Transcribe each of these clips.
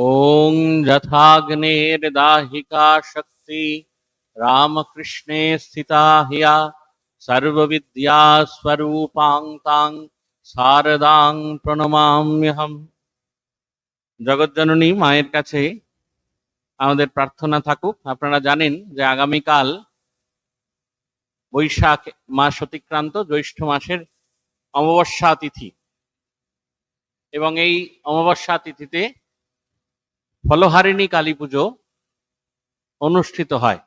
ॐ यथाग्नेर्दाहिका शक्ति रामकृष्णे स्थिता हिया सर्वविद्यास्वरूपां तां शारदां প্রণমাম্যহম। জগৎজননী মায়ের কাছে আমাদের প্রার্থনা থাকুক। আপনারা জানেন যে আগামীকাল বৈশাখ মাস অতিক্রান্ত জ্যৈষ্ঠ মাসের অমাবস্যা তিথি, এবং এই অমাবস্যা তিথিতে ফলহারিণী কালী পুজো অনুষ্ঠিত হয়।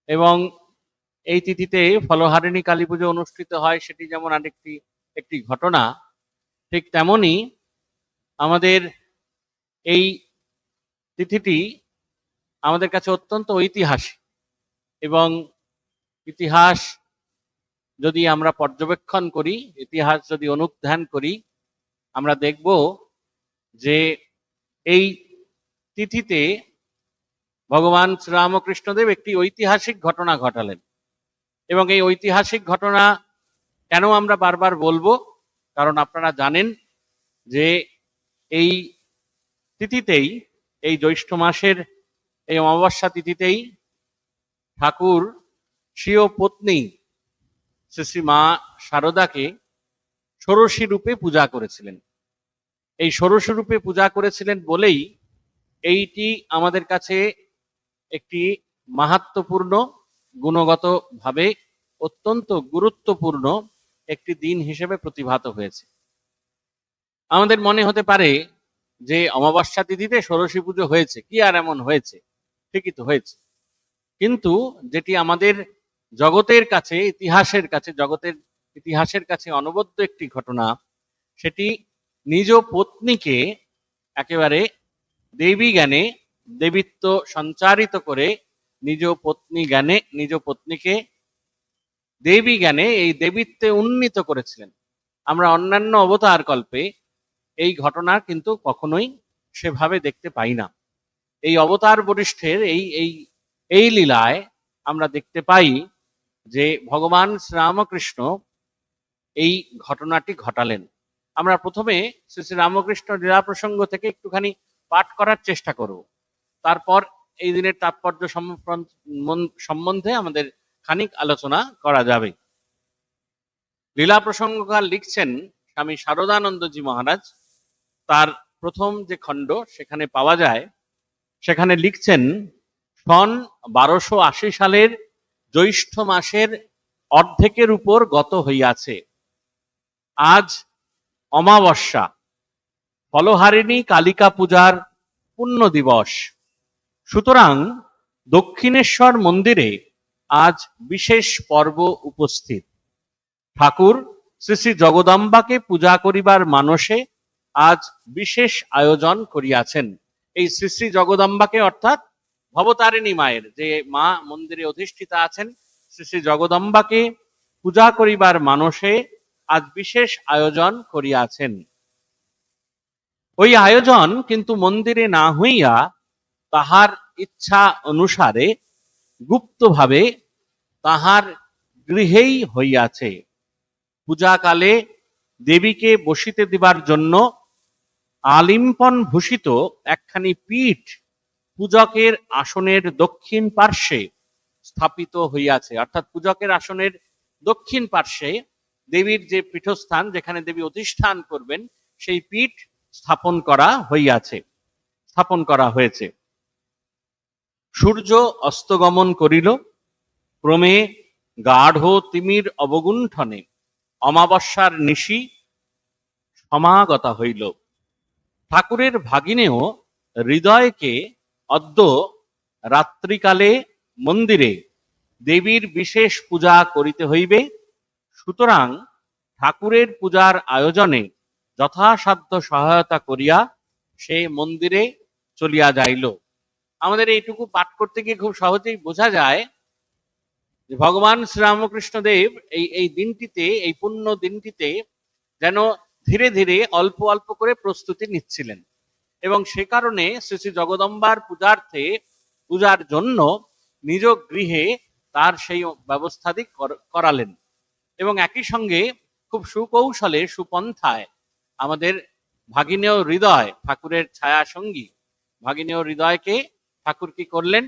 এবং এই তিথিতে ফলহারিণী কালী পুজো অনুষ্ঠিত হয়, সেটি যেমন একটি ঘটনা, ঠিক তেমনি আমাদের এই তিথিটি আমাদের কাছে অত্যন্ত ঐতিহাসিক। এবং ইতিহাস যদি আমরা পর্যবেক্ষণ করি, ইতিহাস যদি অনুধ্যান করি, আমরা দেখব যে এই তিথিতে ভগবান শ্রীরামকৃষ্ণদেব একটি ঐতিহাসিক ঘটনা ঘটালেন। এবং এই ঐতিহাসিক ঘটনা কেন আমরা বারবার বলবো, কারণ আপনারা জানেন যে এই তিথিতেই, এই জ্যৈষ্ঠ মাসের এই অমাবস্যা তিথিতেই ঠাকুর স্বীয় পত্নী শ্রী শ্রী মা শারদাকে ষোড়শী রূপে পূজা করেছিলেন। এই ষোড়শী রূপে পূজা করেছিলেন বলেই এইটি আমাদের কাছে একটি মাহাত্ম্যপূর্ণ, গুণগতভাবে অত্যন্ত গুরুত্বপূর্ণ একটি দিন হিসেবে প্রতিভাত হয়েছে। আমাদের মনে হতে পারে যে অমাবস্যা তিথিতে ষোড়শী পুজো হয়েছে, কি আর এমন হয়েছে, ঠিকই তো হয়েছে। কিন্তু যেটি আমাদের জগতের কাছে, জগতের ইতিহাসের কাছে অনবদ্য একটি ঘটনা, সেটি নিজ পত্নীকে একেবারে দেবী জ্ঞানে, দেবীত্ব সঞ্চারিত করে নিজ পত্নীকে দেবী জ্ঞানে এই দেবীত্বে উন্নীত করেছিলেন। আমরা অন্যান্য অবতার কল্পে এই ঘটনা কিন্তু কখনোই সেভাবে দেখতে পাই না। এই অবতার বরিষ্ঠের এই লীলায় আমরা দেখতে পাই যে ভগবান শ্রীরামকৃষ্ণ এই ঘটনাটি ঘটালেন। আমরা প্রথমে শ্রী শ্রী রামকৃষ্ণ লীলা প্রসঙ্গ থেকে একটুখানি পাঠ করার চেষ্টা করব, তারপর এই দিনের তাৎপর্য সম্বন্ধে আমাদের খানিক আলোচনা করা যাবে। লীলা প্রসঙ্গকার লিখছেন স্বামী শারদানন্দজি মহারাজ। তার প্রথম যে খণ্ড সেখানে পাওয়া যায়, সেখানে লিখছেন, সন 1280 সালের জ্যৈষ্ঠ মাসের অর্ধেকের উপর গত হইয়াছে। আজ অমাবস্যা, ফলহারিণী কালিকা পূজার পুণ্য দিবস। সুতরাং দক্ষিণেশ্বর মন্দিরে আজ বিশেষ পর্ব উপস্থিত। ঠাকুর শ্রী শ্রী জগদম্বাকে পূজা করিবার মানসে আজ বিশেষ আয়োজন করিয়াছেন। এই শ্রী শ্রী জগদম্বাকে অর্থাৎ ভবতারিণী মায়ের, যে মা মন্দিরে অধিষ্ঠিতা আছেন, শ্রী শ্রী জগদম্বাকে পূজা করিবার মানসে আজ বিশেষ আয়োজন করিয়াছেন। ওই আয়োজন কিন্তু মন্দিরে না হইয়া তাহার ইচ্ছা অনুসারে গুপ্তভাবে তাহার গৃহেই হইয়াছে। পূজাকালে দেবীকে বসিতে দিবার জন্য আলিম্পন ভূষিত একখানি পীঠ পূজকের আসনের দক্ষিণ পার্শ্বে স্থাপিত হইয়াছে। অর্থাৎ পূজকের আসনের দক্ষিণ পার্শ্বে দেবীর যে পীঠস্থান, যেখানে দেবী অধিষ্ঠান করবেন, সেই পীঠ স্থাপন করা হয়েছে। সূর্য অস্তগমন করিল, ক্রমে গাঢ় তিমির অবগুণ্ঠনে অমাবস্যার নিশি সমাগতা হইল। ঠাকুরের ভাগিনেও হৃদয়কে অদ্য রাত্রিকালে মন্দিরে দেবীর বিশেষ পূজা করিতে হইবে। সুতরাং ঠাকুরের পূজার আয়োজনে যথাসাধ্য সহায়তা করিয়া সে মন্দিরে চলিয়া যাইল। আমাদের এইটুকু পাঠ করতে গিয়ে খুব সহজেই বোঝা যায় যে ভগবান শ্রীরামকৃষ্ণ দেব এই দিনটিতে, এই পুণ্য দিনটিতে যেন ধীরে ধীরে অল্প অল্প করে প্রস্তুতি নিচ্ছিলেন, এবং সে কারণে শ্রী শ্রী জগদম্বার পূজার জন্য নিজ গৃহে তার সেই ব্যবস্থাদি করালেন। এবং একই সঙ্গে খুব সুকৌশলে, সুপন্থায় আমাদের ভাগিনেয় হৃদয় ঠাকুরের ছায়া সঙ্গী। ভাগিনেয় হৃদয়কে ঠাকুর কি করলেন?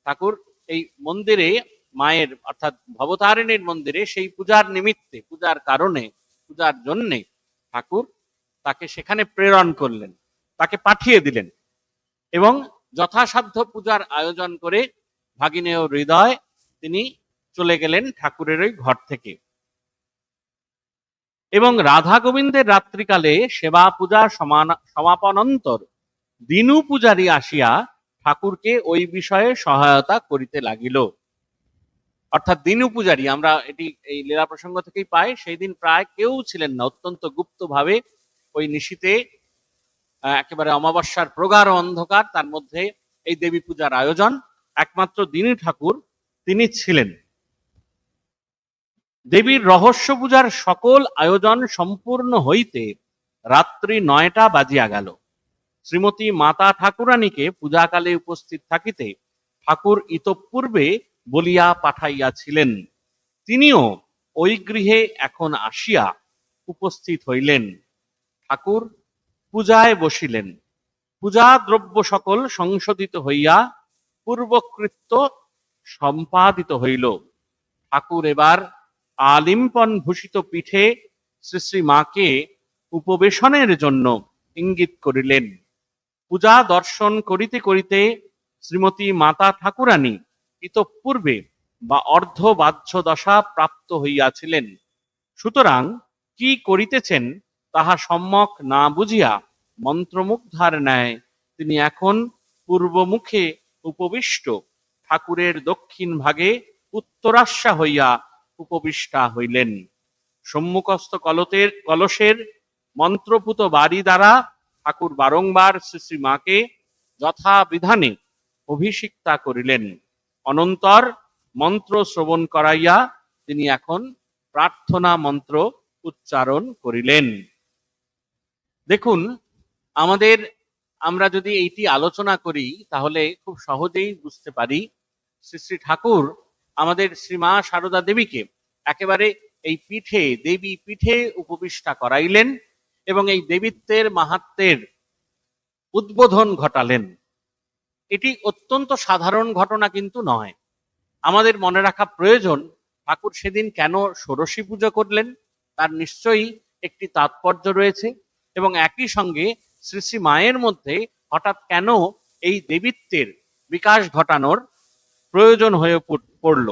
ঠাকুর এই মন্দিরে মায়ের অর্থাৎ ভবতারিণীর মন্দিরে সেই পূজার নিমিত্তে, পূজার কারণে, পূজার জন্যে ঠাকুর তাকে সেখানে প্রেরণ করলেন, তাকে পাঠিয়ে দিলেন এবং যথাসাধ্য পূজার আয়োজন করে ভাগিনেয় হৃদয় তিনি চলে গেলেন ঠাকুরের ওই ঘর থেকে। এবং রাধা গোবিন্দের রাত্রিকালে সেবা পূজা সমাপনন্তর দিনু পূজারী আসিয়া ঠাকুরকে ওই বিষয়ে সহায়তা করিতে লাগিল। অর্থাৎ দিনু পূজারী, আমরা এটি এই লীলা প্রসঙ্গ থেকেই পাই, সেই দিন প্রায় কেউ ছিলেন না, অত্যন্ত গুপ্ত ভাবে ওই নিশীতে একেবারে অমাবস্যার প্রগাঢ় অন্ধকার, তার মধ্যে এই দেবী পূজার আয়োজন, একমাত্র দিনু ঠাকুর তিনি ছিলেন। দেবীর রহস্য পূজার সকল আয়োজন সম্পূর্ণ হইতে রাত্রি 9টা বাজিয়া গেল। শ্রীমতী মাতা ঠাকুরানীকে পূজাকালে উপস্থিত থাকিতে ঠাকুর ইতঃপূর্বে বলিয়া পাঠাইয়াছিলেন। তিনিও ওই গৃহে এখন আসিয়া উপস্থিত হইলেন। ঠাকুর পূজায় বসিলেন। পূজা দ্রব্য সকল সংশোধিত হইয়া পূর্বকৃত্য সম্পাদিত হইল। ঠাকুর এবার আলিম্পন ভূষিত পিঠে শ্রী শ্রী মাকে উপবেশনের জন্য ইঙ্গিত করিলেন। পূজা দর্শন করিতে করিতে শ্রীমতী মাতা ঠাকুরানী ইতঃপূর্বে বা অর্ধবাহ্য দশা প্রাপ্ত হইয়াছিলেন। সুতরাং কি করিতেছেন তাহা সম্যক না বুঝিয়া মন্ত্রমুগ্ধার ন্যায় তিনি এখন পূর্বমুখে উপবিষ্ট ঠাকুরের দক্ষিণ ভাগে উত্তরাস্যা হইয়া উপবিষ্টা হইলেন। সম্মুখস্থ কলসের মন্ত্রপুত বাড়ি দ্বারা ঠাকুর বারংবার শ্রী শ্রী মাকে যথাবিধানে অভিষিক্তা করিলেন। অনন্তর মন্ত্র শ্রবণ করাইয়া তিনি এখন প্রার্থনা মন্ত্র উচ্চারণ করিলেন। দেখুন, আমরা যদি এইটি আলোচনা করি তাহলে খুব সহজেই বুঝতে পারি শ্রী শ্রী ঠাকুর আমাদের শ্রীমা সারদা দেবীকে একেবারে এই পীঠে, দেবী পীঠে উপবিষ্টা করাইলেন এবং এই দেবীত্বের মাহাত্ম্যের উদ্বোধন ঘটালেন। এটি অত্যন্ত সাধারণ ঘটনা কিন্তু নয়। আমাদের মনে রাখা প্রয়োজন ঠাকুর সেদিন কেন ষোড়শী পুজো করলেন, তার নিশ্চয়ই একটি তাৎপর্য রয়েছে। এবং একই সঙ্গে শ্রী শ্রী মায়ের মধ্যে হঠাৎ কেন এই দেবীত্বের বিকাশ ঘটানোর প্রয়োজন হয়ে পড়ল।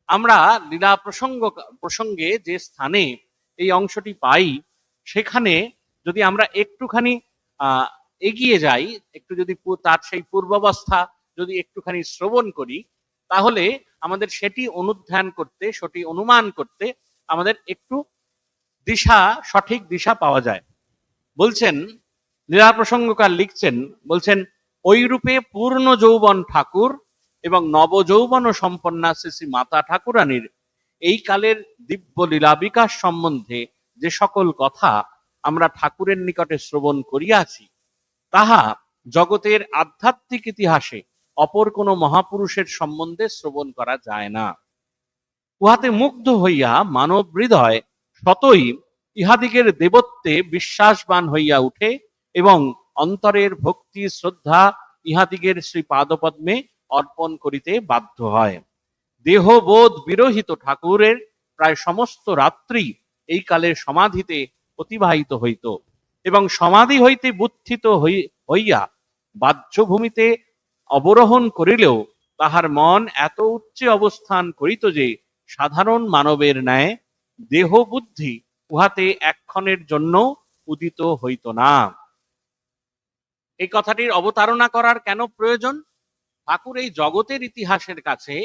আমরা লীলা প্রসঙ্গে যে স্থানে এই অংশটি পাই, সেখানে যদি আমরা একটুখানি এগিয়ে যাই, একটু যদি তার সেই পূর্বাবস্থা যদি একটুখানি শ্রবণ করি, তাহলে আমাদের সেটি অনুধ্যান করতে, সেটি অনুমান করতে আমাদের একটু সঠিক দিশা পাওয়া যায়। বলছেন, লীলা প্রসঙ্গকার লিখছেন, বলছেন, ওই রূপে পূর্ণ যৌবন ঠাকুর এবং নব যৌবন সম্পন্না শ্রী শ্রী মাতা ঠাকুরানীর এই কালের দিব্য লীলা বিকাশ সম্বন্ধে যে সকল কথা আমরা ঠাকুরের নিকটে শ্রবণ করিয়াছি, তাহা জগতের আধ্যাত্মিক ইতিহাসে অপর কোন মহাপুরুষের সম্বন্ধে শ্রবণ করা যায় না। উহাতে মুগ্ধ হইয়া মানব হৃদয় সতই ইহাদিগের দেবত্বে বিশ্বাসবান হইয়া উঠে এবং অন্তরের ভক্তি শ্রদ্ধা ইহাদিগের শ্রী পাদপদ্মে অর্পণ করিতে বাধ্য হয়। দেহবোধ বিরহিত ঠাকুরের প্রায় সমস্ত রাত্রি এই কালের সমাধিতে অতিবাহিত হইত এবং সমাধি হইতে বুদ্ধিত হইয়া বাহ্যভূমিতে অবরোহণ করিলেও তাহার মন এত উচ্চে অবস্থান করিত যে সাধারণ মানবের ন্যায় দেহ বুদ্ধি উহাতে এক্ষণের জন্য উদিত হইত না। এই কথাটির অবতারণা করার কেন প্রয়োজন? ঠাকুর এই জগতের ইতিহাসের কাছে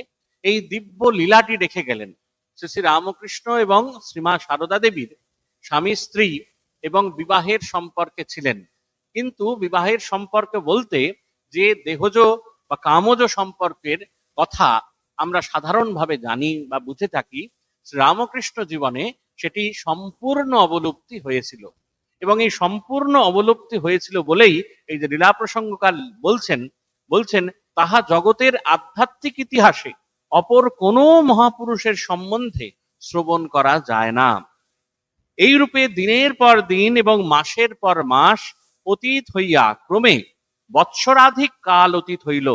এই দিব্য লীলাটি রেখে গেলেন। শ্রী শ্রী রামকৃষ্ণ এবং শ্রীমা সারদা দেবীর স্বামী স্ত্রী এবং বিবাহের সম্পর্কে ছিলেন, কিন্তু বিবাহের সম্পর্ক বলতে যে দেহজ বা কামজ সম্পর্কের কথা আমরা সাধারণভাবে জানি বা বুঝে থাকি, শ্রীরামকৃষ্ণ জীবনে সেটি সম্পূর্ণ অবলুপ্তি হয়েছিল। এবং এই সম্পূর্ণ অবলুপ্তি হয়েছিল বলেই এই যে লীলা প্রসঙ্গকাল বলছেন তাহা জগতের আধ্যাত্মিক ইতিহাসে অপর কোনো মহাপুরুষের সম্বন্ধে শ্রবণ করা যায় না। এই রূপে দিনের পর দিন এবং মাসের পর মাস অতীত হইয়া ক্রমে বৎসরাধিক কাল অতীত হইল,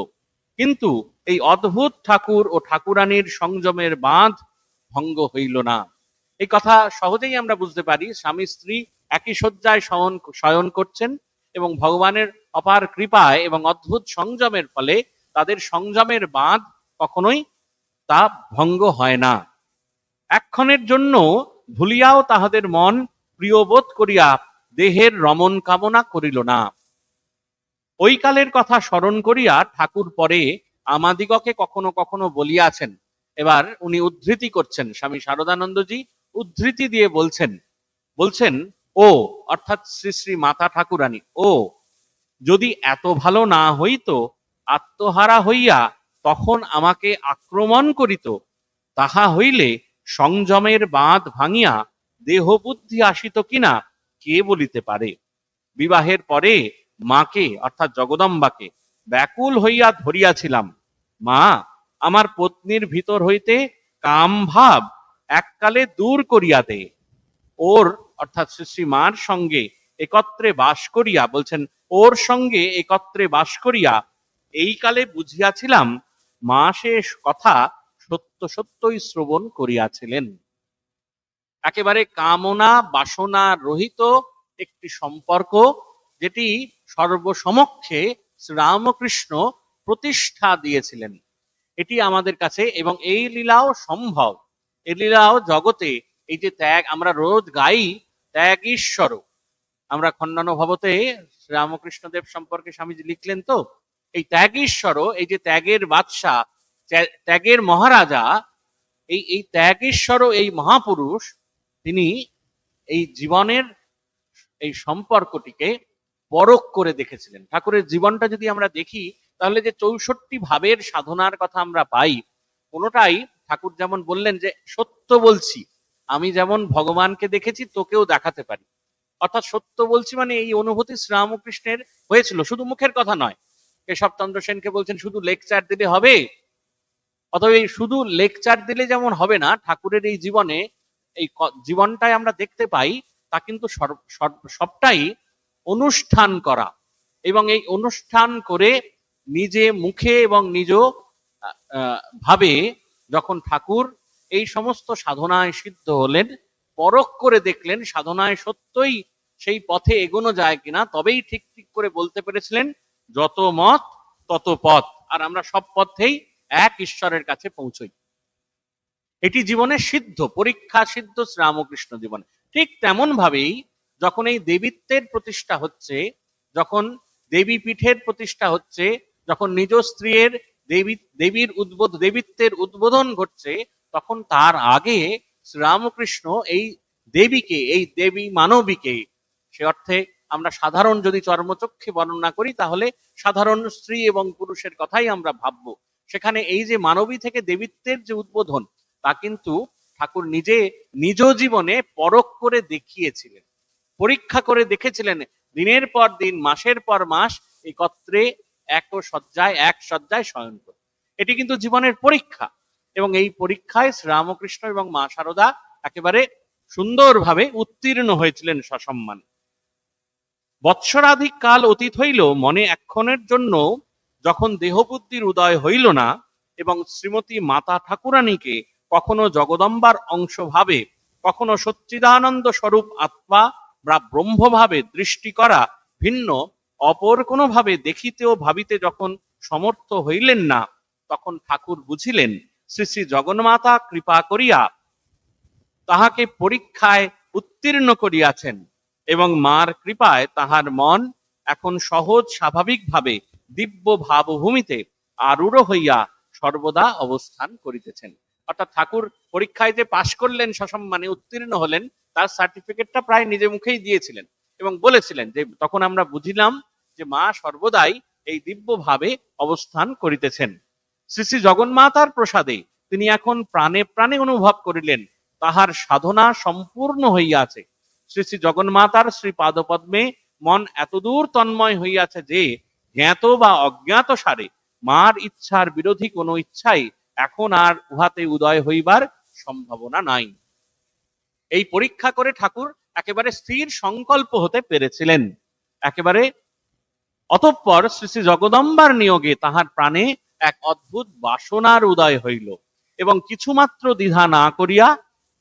কিন্তু এই অদ্ভুত ঠাকুর ও ঠাকুরানীর সংযমের বাঁধ ভঙ্গ হইল না। এই কথা সহজেই আমরা বুঝতে পারি। স্বামী স্ত্রী একই শয্যায় শয়ন করছেন এবং ভগবানের অপার কৃপায় এবং অদ্ভুত সংযমের ফলে তাদের সংযমের বাঁধ কখনোই তা ভঙ্গ হয় না। এক্ষণের জন্য ভুলিয়াও তাহাদের মন প্রিয়বোধ করিয়া দেহের রমণ কামনা করিল না। ওই কালের কথা স্মরণ করিয়া ঠাকুর পরে আমাদিগকে কখনো কখনো বলিয়াছেন। এবার উনি উদ্ধৃতি করছেন, স্বামী শারদানন্দজি উদ্ধৃতি দিয়ে বলছেন ও অর্থাৎ শ্রী শ্রী মাতা ঠাকুরানী, ও যদি এত ভালো না হইতো, আত্মহারা হইয়া তখন আমাকে আক্রমণ করিত, তাহা হইলে সংযমের বাঁধ ভাঙিয়া দেহ বুদ্ধি আসিত কিনা কে বলিতে পারে। বিবাহের পরে মাকে অর্থাৎ জগদম্বাকে ব্যাকুল হইয়া ধরিয়াছিলাম, মা আমার পত্নীর ভিতর হইতে কাম ভাব এককালে দূর করিয়া দে। ওর অর্থাৎ শ্রী মার সঙ্গে একত্রে বাস করিয়া, বলছেন ওর সঙ্গে একত্রে বাস করিয়া এই কালে বুঝিয়াছিলাম মা সে কথা সত্য সত্যই শ্রবণ করিয়াছিলেন। একেবারে কামনা বাসনা রহিত একটি সম্পর্ক, যেটি সর্বসমক্ষে শ্রীরামকৃষ্ণ প্রতিষ্ঠা দিয়েছিলেন, এটি আমাদের কাছে, এবং এই লীলাও সম্ভব। এই লীলাও জগতে, এই যে ত্যাগ আমরা রোজ গাই, ত্যাগ ঈশ্বর, আমরা খণ্ডানুভবতে শ্রীরামকৃষ্ণদেব সম্পর্কে স্বামীজি লিখলেন তো, এই ত্যাগ ঈশ্বর, এই যে ত্যাগের বাদশাহ, ত্যাগের মহারাজা, এই ত্যাগ ঈশ্বর, এই মহাপুরুষ, তিনি এই জীবনের এই সম্পর্কটিকে পরখ করে দেখেছিলেন। ঠাকুরের জীবনটা যদি আমরা দেখি, তাহলে যে 64 ভাবের সাধনার কথা আমরা পাই, কোনোটাই ঠাকুর যেমন বললেন যে সত্য বলছি, আমি যেমন ভগবানকে দেখেছি তোকেও দেখাতে পারি। অর্থাৎ সত্য বলছি মানে এই অনুভূতি শ্রীরামকৃষ্ণের হয়েছিল, শুধু মুখের কথা নয়। কেশবচন্দ্র সেনকে বলছেন শুধু লেকচার দিলে হবে, অথবা এই শুধু লেকচার দিলে যেমন হবে না, ঠাকুরের এই জীবনে, এই জীবনটাই আমরা দেখতে পাই তা কিন্তু সবটাই অনুষ্ঠান করা, এবং এই অনুষ্ঠান করে নিজে মুখে এবং নিজ ভাবে যখন ঠাকুর এই সমস্ত সাধনায় সিদ্ধ হলেন, পরখ করে দেখলেন সাধনায় সত্যই সেই পথে এগোনো যায় কিনা, তবেই ঠিক ঠিক করে বলতে পেরেছিলেন যত মত তত পথ, আর আমরা সব পথেই এক ঈশ্বরের কাছে পৌঁছই। এটি জীবনের সিদ্ধ, পরীক্ষা সিদ্ধ শ্রীরামকৃষ্ণ জীবনে। ঠিক তেমন ভাবেই যখন এই দেবীত্বের প্রতিষ্ঠা হচ্ছে, যখন দেবী পীঠের প্রতিষ্ঠা হচ্ছে, যখন নিজ স্ত্রীর দেবীত্বের উদ্বোধন ঘটছে, তখন তার আগে শ্রীরামকৃষ্ণ এই দেবীকে, এই দেবী মানবীকে, সে অর্থে আমরা সাধারণ যদি চর্মচক্ষে বর্ণনা করি, তাহলে সাধারণ স্ত্রী এবং পুরুষের কথাই আমরা ভাববো। সেখানে এই যে মানবী থেকে দেবীত্বের যে উদ্বোধন, তা কিন্তু ঠাকুর নিজে নিজ জীবনে পরখ করে দেখিয়েছিলেন, পরীক্ষা করে দেখেছিলেন। দিনের পর দিন, মাসের পর মাস একত্রে এক শয্যায় শয়ন করে। এটি কিন্তু জীবনের পরীক্ষা, এবং এই পরীক্ষায় শ্রীরামকৃষ্ণ এবং মা শারদা একেবারে সুন্দরভাবে উত্তীর্ণ হয়েছিলেন সসম্মানে। বৎসরাধিক কাল অতীত হইল, মনে এক্ষণের জন্য যখন দেহবুদ্ধির উদয় হইল না, এবং শ্রীমতী মাতা ঠাকুরানীকে কখনো জগদম্বার অংশ ভাবে, কখনো সচ্চিদানন্দ স্বরূপ আত্মা বা ব্রহ্মভাবে দৃষ্টি করা ভিন্ন অপর কোনো ভাবে দেখিতে ও ভাবিতে যখন সমর্থ হইলেন না, তখন ঠাকুর বুঝিলেন শ্রী শ্রী জগন্মাতা কৃপা করিয়া তাহাকে পরীক্ষায় উত্তীর্ণ করিয়াছেন, এবং মার কৃপায় তাহার মন এখন সহজ স্বাভাবিকভাবে দিব্য ভাবভূমিতে আরূঢ় হইয়া সর্বদা অবস্থান করিতেছেন। অর্থাৎ ঠাকুর পরীক্ষায় যে পাশ করলেন, সসম্মানে উত্তীর্ণ হলেন, তার সার্টিফিকেটটা প্রায় নিজে মুখেই দিয়েছিলেন এবং বলেছিলেন যে তখন আমরা বুঝিলাম যে মা সর্বদাই এই দিব্য ভাবে অবস্থান করিতেছেন। শ্রী শ্রী জগন্মাতার প্রসাদে তিনি এখন প্রাণে প্রাণে অনুভব করিলেন তাহার সাধনা সম্পূর্ণ হইয়াছে। শ্রী শ্রী জগন্মাতার শ্রী পাদপদ্মে মন এতদূর তন্ময় হইয়াছে যে জ্ঞাত বা অজ্ঞাত সারে মার ইচ্ছার বিরোধী কোনো ইচ্ছাই এখন আর উহাতে উদয় হইবার সম্ভাবনা নাই। এই পরীক্ষা করে ঠাকুর একেবারে স্থির সংকল্প হতে পেরেছিলেন একেবারে। অতঃপর শ্রী শ্রী জগদম্বার নিয়োগে তাহার প্রাণে এক অদ্ভুত বাসনার উদয় হইল, এবং কিছুমাত্র দ্বিধা না করিয়া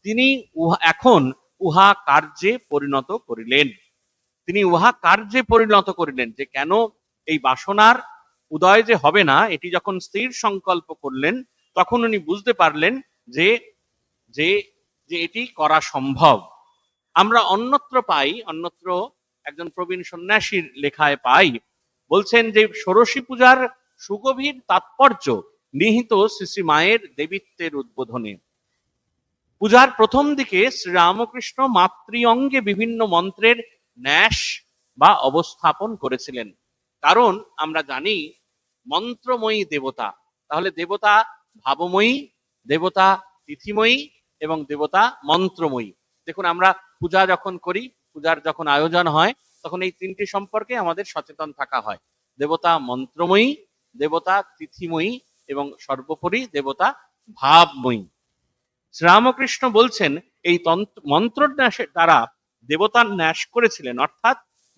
তিনি এখন উহা কার্যে পরিণত করিলেন। তিনি উহা কার্যে পরিণত করিলেন, যে কেন এই বাসনার উদয় যে হবে না, এটি যখন স্থির সংকল্প করলেন, তখন উনি বুঝতে পারলেন যে যে যে এটি করা সম্ভব। আমরা অন্যত্র পাই, অন্যত্র একজন প্রবীণ সন্ন্যাসীর লেখায় পাই, বলছেন যে ষোড়শী পূজার সুগভীর তাৎপর্য নিহিত শ্রী শ্রী মায়ের দেবীত্বের উদ্বোধনে। পূজার প্রথম দিকে শ্রীরামকৃষ্ণ মাতৃ অঙ্গে বিভিন্ন মন্ত্রের ন্যাস বা অবস্থাপন করেছিলেন। কারণ আমরা জানি মন্ত্রময়ী দেবতা, তাহলে দেবতা ভাবময়ী, দেবতা তিথিময়ী এবং দেবতা মন্ত্রময়ী। দেখুন, আমরা পূজা যখন করি, পূজার যখন আয়োজন হয়, তখন এই তিনটি সম্পর্কে আমাদের সচেতন থাকা হয়। দেবতা মন্ত্রময়ী, দেবতা তিথিময়ী এবং সর্বোপরি দেবতা ভাবময়ী। শ্রীরামকৃষ্ণ বলছেন এই মন্ত্রন্যাসের দ্বারা দেবতার ন্যাস করেছিলেন, অর্থাৎ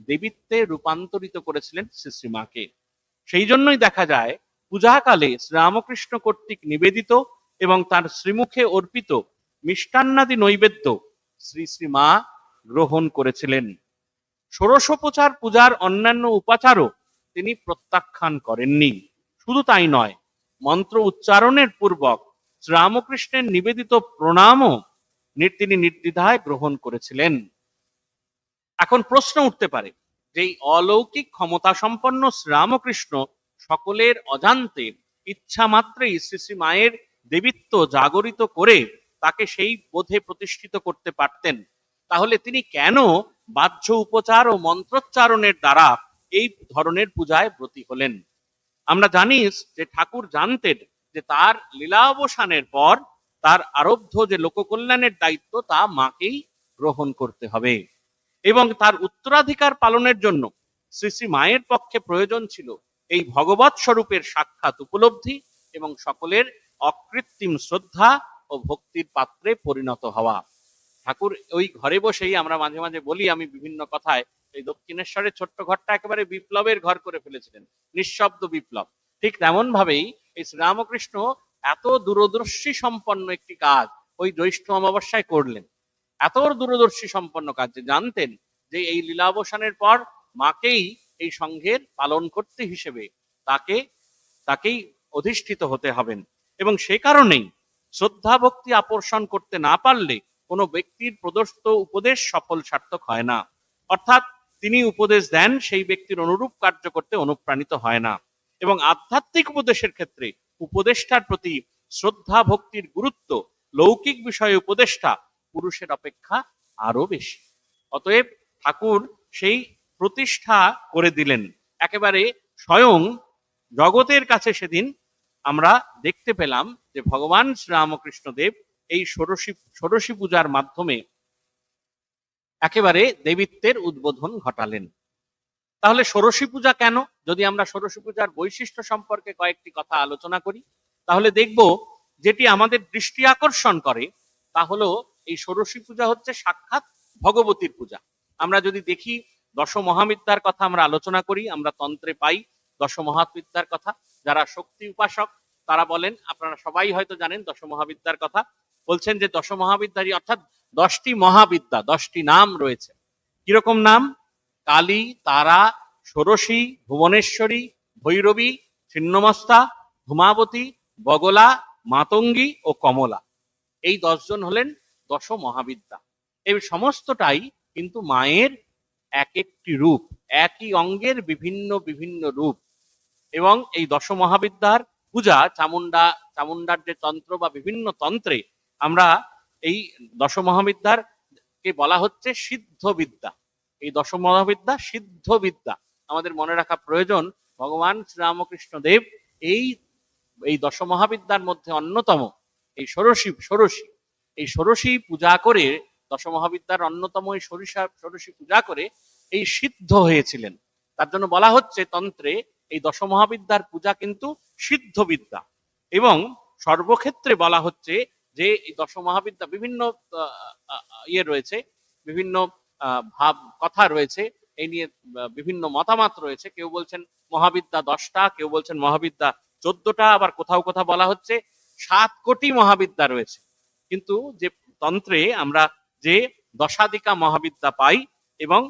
দেবীত্বে রূপান্তরিত করেছিলেন শ্রী শ্রীমাকে। সেই জন্যই দেখা যায় পূজাকালে শ্রীরামকৃষ্ণ কর্তৃক নিবেদিত এবং তার শ্রীমুখে অর্পিত মিষ্টান্নাদি নৈবেদ্য শ্রী শ্রীমা গ্রহণ করেছিলেন। ষোড়শোপচার পূজার অন্যান্য উপাচারও তিনি প্রত্যাখ্যান করেননি। শুধু তাই নয়, মন্ত্র উচ্চারণের পূর্বক শ্রীরামকৃষ্ণের নিবেদিত প্রণামও তিনি নির্দ্বিধায় গ্রহণ করেছিলেন। এখন প্রশ্ন উঠতে পারে যে এই অলৌকিক ক্ষমতা সম্পন্ন শ্রীরামকৃষ্ণ সকলের অজান্তে ইচ্ছা মাত্রেই শ্রী শ্রী মায়ের দেবীত্ব জাগরিত করে তাকে সেই বোধে প্রতিষ্ঠিত করতে পারতেন, তাহলে তিনি কেন বাহ্য উপচার ও মন্ত্রোচ্চারণের দ্বারা এই ধরনের পূজায় ব্রতী হলেন? আমরা জানি যে ঠাকুর জানতেন যে তার লীলাবসানের পর তার আরব্ধ যে লোককল্যাণের দায়িত্ব তা মাকেই গ্রহণ করতে হবে, এবং তার উত্তরাধিকার পালনের জন্য শ্রী শ্রী মায়ের পক্ষে প্রয়োজন ছিল এই ভগবৎ স্বরূপের সাক্ষাৎ উপলব্ধি এবং সকলের অকৃত্রিম শ্রদ্ধা ও ভক্তির পাত্রে পরিণত হওয়া। ঠাকুর ওই ঘরে বসেই, আমরা মাঝে মাঝে বলি আমি বিভিন্ন কথায়, এই দক্ষিণেশ্বরের ছোট্ট ঘরটা একেবারে বিপ্লবের ঘর করে ফেলেছিলেন, নিঃশব্দ বিপ্লব। ঠিক তেমন ভাবেই এই শ্রীরামকৃষ্ণ এত দূরদর্শী সম্পন্ন একটি কাজ ওই জ্যৈষ্ঠ অমাবস্যায় করলেন। এত দূরদর্শী সম্পন্ন কাজ যে জানতেন যে এই লীলাবসানের পর মাকেই এই সংঘের পালন করতে হিসেবে তাকেই অধিষ্ঠিত হতে হবেন, এবং সে কারণেই শ্রদ্ধা ভক্তি আকর্ষণ করতে না পারলে কোনো ব্যক্তির প্রদত্ত উপদেশ সফল সার্থক হয় না। অর্থাৎ তিনি উপদেশ দেন, সেই ব্যক্তির অনুরূপ কার্য করতে অনুপ্রাণিত হয় না, এবং আধ্যাত্মিক উপদেশের ক্ষেত্রে উপদেষ্টার প্রতি শ্রদ্ধা ভক্তির গুরুত্ব লৌকিক বিষয়ে উপদেষ্টা পুরুষের অপেক্ষা আরো বেশি। অতএব ঠাকুর সেই প্রতিষ্ঠা করে দিলেন একেবারে স্বয়ং জগতের কাছে। সেদিন আমরা দেখতে পেলাম যে ভগবান শ্রীরামকৃষ্ণ দেব এই ষোড়শী পূজার মাধ্যমে একেবারে দেবীত্বের উদ্বোধন ঘটালেন। তাহলে ষোড়শী পূজা কেন? যদি আমরা ষোড়শী পূজার বৈশিষ্ট্য সম্পর্কে কয়েকটি কথা আলোচনা করি, তাহলে দেখব যেটি আমাদের দৃষ্টি আকর্ষণ করে তা হলো এই ষোড়শী পূজা হচ্ছে সাক্ষাৎ ভগবতীর পূজা। আমরা যদি দেখি দশ মহাবিদ্যার কথা আমরা আলোচনা করি, আমরা তন্ত্রে পাই দশ মহাবিদ্যার কথা। যারা শক্তি উপাসক তারা বলেন, আপনারা সবাই হয়তো জানেন দশ মহাবিদ্যার কথা, বলছেন যে দশ মহাবিদ্যারই অর্থাৎ 10টি মহাবিদ্যা, 10টি নাম রয়েছে। কিরকম নাম? কালী, তারা, ষোড়শী, ভুবনেশ্বরী, ভৈরবী, ছিন্নমস্তা, ধূমাবতী, বগলা, মাতঙ্গী ও কমলা। এই 10 জন হলেন দশ মহাবিদ্যা। এই সমস্তটাই কিন্তু মায়ের এক একটি রূপ, একই অঙ্গের বিভিন্ন বিভিন্ন রূপ। এবং এই দশ মহাবিদ্যার পূজা চামুন্ডার যে তন্ত্র বা বিভিন্ন তন্ত্রে আমরা এই দশ মহাবিদ্যার কে বলা হচ্ছে সিদ্ধ বিদ্যা। এই দশ মহাবিদ্যা সিদ্ধ বিদ্যা। আমাদের মনে রাখা প্রয়োজন, ভগবান শ্রীরামকৃষ্ণ দেব এই দশ মহাবিদ্যার মধ্যে অন্যতম এই ষোড়শী পূজা করে, দশ মহাবিদ্যার অন্যতম এই ষোড়শী পূজা করে এই সিদ্ধ হয়েছিলেন। তার জন্য বলা হচ্ছে তন্ত্রে এই দশ মহাবিদ্যার পূজা কিন্তু সিদ্ধ বিদ্যা। এবং সর্বক্ষেত্রে বলা হচ্ছে যে এই দশ মহাবিদ্যা বিভিন্ন ইয়ে রয়েছে, বিভিন্ন ভাব কথা রয়েছে, এই নিয়ে বিভিন্ন মতামত রয়েছে। কেউ বলছেন মহাবিদ্যা 10টা, কেউ বলছেন মহাবিদ্যা 14টা, আবার কোথাও কোথাও বলা হচ্ছে 7 কোটি মহাবিদ্যা রয়েছে। কিন্তু যে তন্ত্রে আমরা যে দশাধিকা মহাবিদ্যা পাই এবং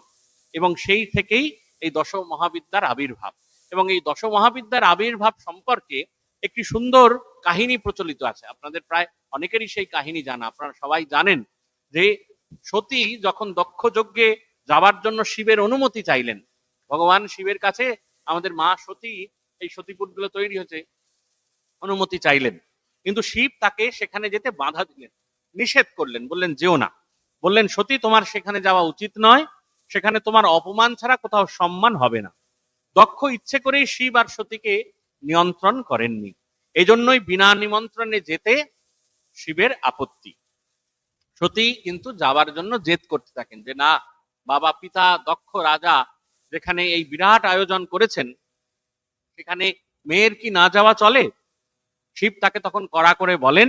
এবং সেই থেকেই এই দশ মহাবিদ্যার আবির্ভাব, এবং এই দশ মহাবিদ্যার আবির্ভাব সম্পর্কে একটি সুন্দর কাহিনী প্রচলিত আছে। আপনাদের প্রায় অনেকেরই সেই কাহিনী জানা। আপনারা সবাই জানেন যে সতী যখন দক্ষ যজ্ঞে যাবার জন্য শিবের অনুমতি চাইলেন, ভগবান শিবের কাছে আমাদের মা সতী, এই সতীপুরগুলো তৈরি হয়েছে, অনুমতি চাইলেন, কিন্তু শিব তাকে সেখানে যেতে বাধা দিলেন, নিষেধ করলেন, বললেন যেও না। বললেন সতী তোমার সেখানে যাওয়া উচিত নয়, সেখানে তোমার অপমান ছাড়া কোথাও সম্মান হবে না। দক্ষ ইচ্ছে করেই শিব আর সতীকে নিয়ন্ত্রণ করেননি, এই জন্যই বিনা নিমন্ত্রণে যেতে শিবের আপত্তি। সতী কিন্তু যাওয়ার জন্য জেদ করতে থাকেন যে না, বাবা পিতা দক্ষ রাজা যেখানে এই বিরাট আয়োজন করেছেন, সেখানে মেয়ের কি না যাওয়া চলে? শিব তাকে তখন কড়া করে বলেন,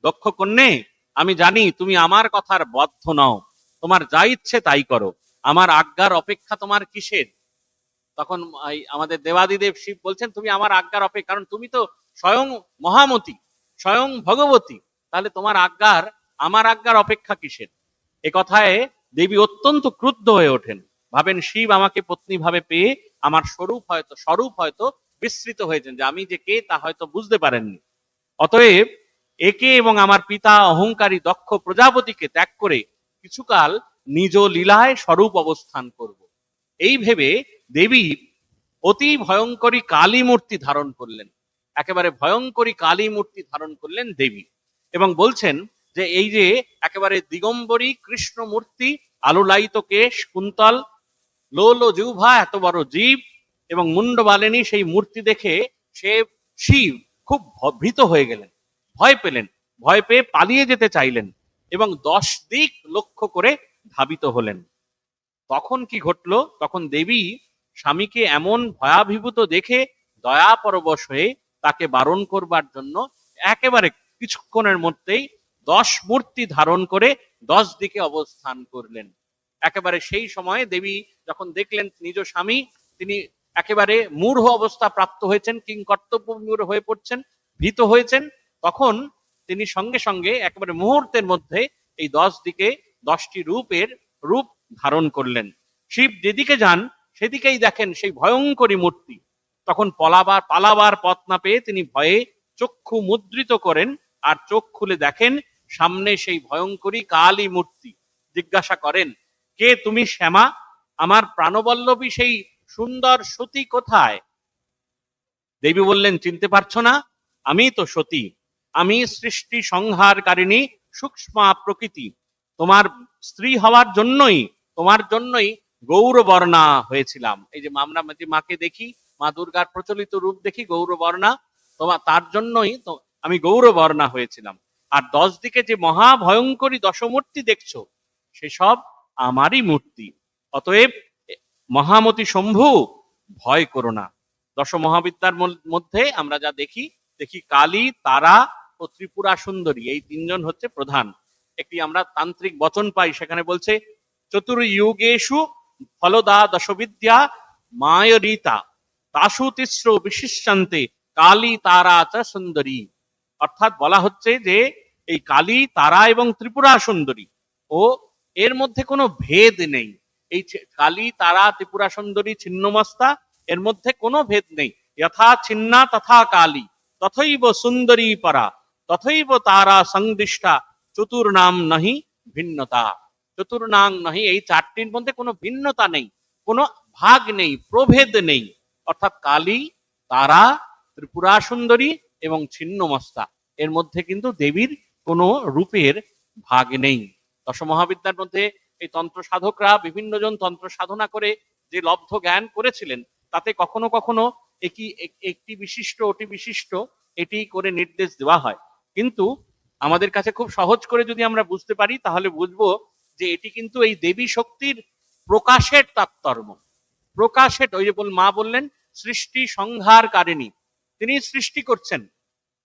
দক্ষ কন্যে, আমি জানি তুমি আমার কথার বদ্ধ নও, তোমার যা ইচ্ছে তাই করো, আমার আজ্ঞার অপেক্ষা তোমার কিসের? তখন আমাদের দেবাদিদেব শিব বলছেন, তুমি আমার আজ্ঞার অপেক্ষা, কারণ তুমি তো স্বয়ং মহামতি, স্বয়ং ভগবতী, তাহলে তোমার আজ্ঞার, আমার আজ্ঞার অপেক্ষা কিসের? এ কথায় দেবী অত্যন্ত ক্রুদ্ধ হয়ে ওঠেন, ভাবেন শিব আমাকে পত্নী ভাবে পেয়ে আমার স্বরূপ হয়তো বিস্মৃত হয়েছেন, যে আমি যে কে তা হয়তো বুঝতে পারেননি। অতএব একে এবং আমার পিতা অহংকারী দক্ষ প্রজাপতিকে ত্যাগ করে কিছুকাল নিজ লীলায় স্বরূপ অবস্থান করব, এই ভেবে দেবী অতি ভয়ঙ্করী কালী মূর্তি ধারণ করলেন। একেবারে ভয়ঙ্করী কালী মূর্তি ধারণ করলেন দেবী, এবং বলছেন যে এই যে একেবারে দিগম্বরী কৃষ্ণ মূর্তি, আলোলায়িত কেশ, কুন্তল লোল জিহ্বা, এত বড় জীব এবং মুন্ড বালেনি, সেই মূর্তি দেখে সে শিব খুব ভীত হয়ে গেলেন, ভয় পেলেন, ভয় পেয়ে পালিয়ে যেতে চাইলেন এবং 10 দিক লক্ষ্য করে ধাবিত হলেন। তখন কি ঘটলো? তখন দেবী স্বামীকে এমন ভয়াভিভূত দেখে দয়া পরবশ হয়ে তাকে বারণ করবার জন্য একেবারে কিছুক্ষণের মধ্যেই 10 মূর্তি ধারণ করে 10 দিকে অবস্থান করলেন। একেবারে সেই সময়ে দেবী যখন দেখলেন নিজ স্বামী তিনি একেবারে মূঢ় অবস্থা প্রাপ্ত হয়েছেন, কিংকর্তব্যবিমূঢ় হয়ে পড়ছেন, ভীত হয়েছেন, তখন তিনি সঙ্গে সঙ্গে একেবারে মুহূর্তের মধ্যে এই 10 দিকে 10টি রূপ ধারণ করলেন। শিব যেদিকে যান সেদিকেই দেখেন সেই ভয়ঙ্করী মূর্তি। তখন পালাবার পথ না পেয়ে তিনি ভয়ে চক্ষু মুদ্রিত করেন, আর চোখ খুলে দেখেন সামনে সেই ভয়ঙ্করী কালী মূর্তি। জিজ্ঞাসা করেন, কে তুমি শ্যামা? আমার প্রাণবল্লভী সেই সুন্দর সতী কোথায়? দেবী বললেন, চিনতে পারছো না? আমি তো সতী, আমি সৃষ্টি সংহারকারিণী সূক্ষ্মা প্রকৃতি। তোমার স্ত্রী হওয়ার জন্যই, তোমার জন্যই গৌরবর্ণা হয়েছিলাম। এই যে আমরা যে মাকে দেখি, মা দুর্গার প্রচলিত রূপ দেখি গৌরবর্ণা, তার জন্যই তো আমি গৌরবর্ণা হয়েছিলাম। আর 10 দিকে যে মহাভয়ঙ্করী দশমূর্তি দেখছো, সেসব আমারই মূর্তি। অতএব মহামতি শম্ভু, ভয় করো না। দশ মহাবিদ্যার মধ্যে আমরা যা দেখি কালী, তারা ও ত্রিপুরা সুন্দরী, এই 3 জন হচ্ছে প্রধান। একটি আমরা তান্ত্রিক বচন পাই, সেখানে বলছে চতুর্যুগেষু ফলদা দশবিদ্যা মায়রিতা তাসু তিস্র বিশিষ্যান্তে কালী তারা চ সুন্দরী। অর্থাৎ বলা হচ্ছে যে এই কালী, তারা এবং ত্রিপুরা সুন্দরী, ও এর মধ্যে কোনো ভেদ নেই। এই কালী, তারা, ত্রিপুরা সুন্দরী, ছিন্নমস্তা, এর মধ্যে কোনো ভেদ নেই। যথা ছিন্না তথা কালী, তথৈব সুন্দরী পরা, তথৈব তারা সংদিষ্টা, চতুর্নাম নহি ভিন্নতা। চতুর্নাং নহি, এই 4টির মধ্যে কোনো ভিন্নতা নেই, কোনো ভাগ নেই, প্রভেদ নেই। অর্থাৎ কালী, তারা, ত্রিপুরা সুন্দরী এবং ছিন্নমস্তা, এর মধ্যে কিন্তু দেবীর কোনো রূপের ভাগ নেই। দশ মহাবিদ্যার মধ্যে এই তন্ত্র সাধকরা বিভিন্ন জন তন্ত্র সাধনা করে যে লব্ধ জ্ঞান করেছিলেন, তাতে কখনো কখনো একটি বিশিষ্ট ওটি বিশিষ্ট এটি করে নির্দেশ দেওয়া হয়। কিন্তু আমাদের কাছে খুব সহজ করে যদি আমরা বুঝতে পারি, তাহলে বুঝবো যে এটি কিন্তু এই দেবী শক্তির প্রকাশের তাৎপর্য। প্রকাশের, ওই যে মা বললেন সৃষ্টি সংহারকারিণী, তিনি সৃষ্টি করছেন,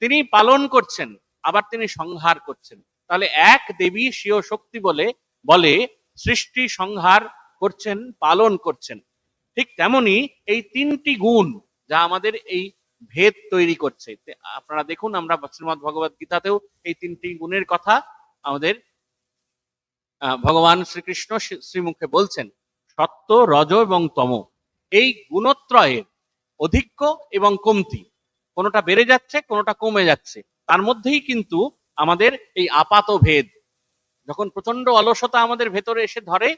তিনি পালন করছেন, আবার তিনি সংহার করছেন। তাহলে এক দেবী স্বীয় শক্তি বলে বলে সৃষ্টি সংহার করছেন, পালন করছেন। ঠিক তেমনি এই তিনটি গুণ যা আমাদের এই ভেদ তৈরি করছে। আপনারা দেখুন, আমরা শ্রীমদ্ ভগবত গীতাতেও এই তিনটি গুণের কথা আমাদের ভগবান শ্রীকৃষ্ণ শ্রীমুখে বলছেন। সত্য, রজ এবং তম, এই গুণত্রয়ের অধিক্য এবং কমতি, কোনোটা বেড়ে যাচ্ছে, কোনোটা কমে যাচ্ছে, তার মধ্যেই কিন্তু আমাদের এই আপাত ভেদ। যখন প্রচন্ড অলসতা আমাদের ভেতরে এসে ধরে,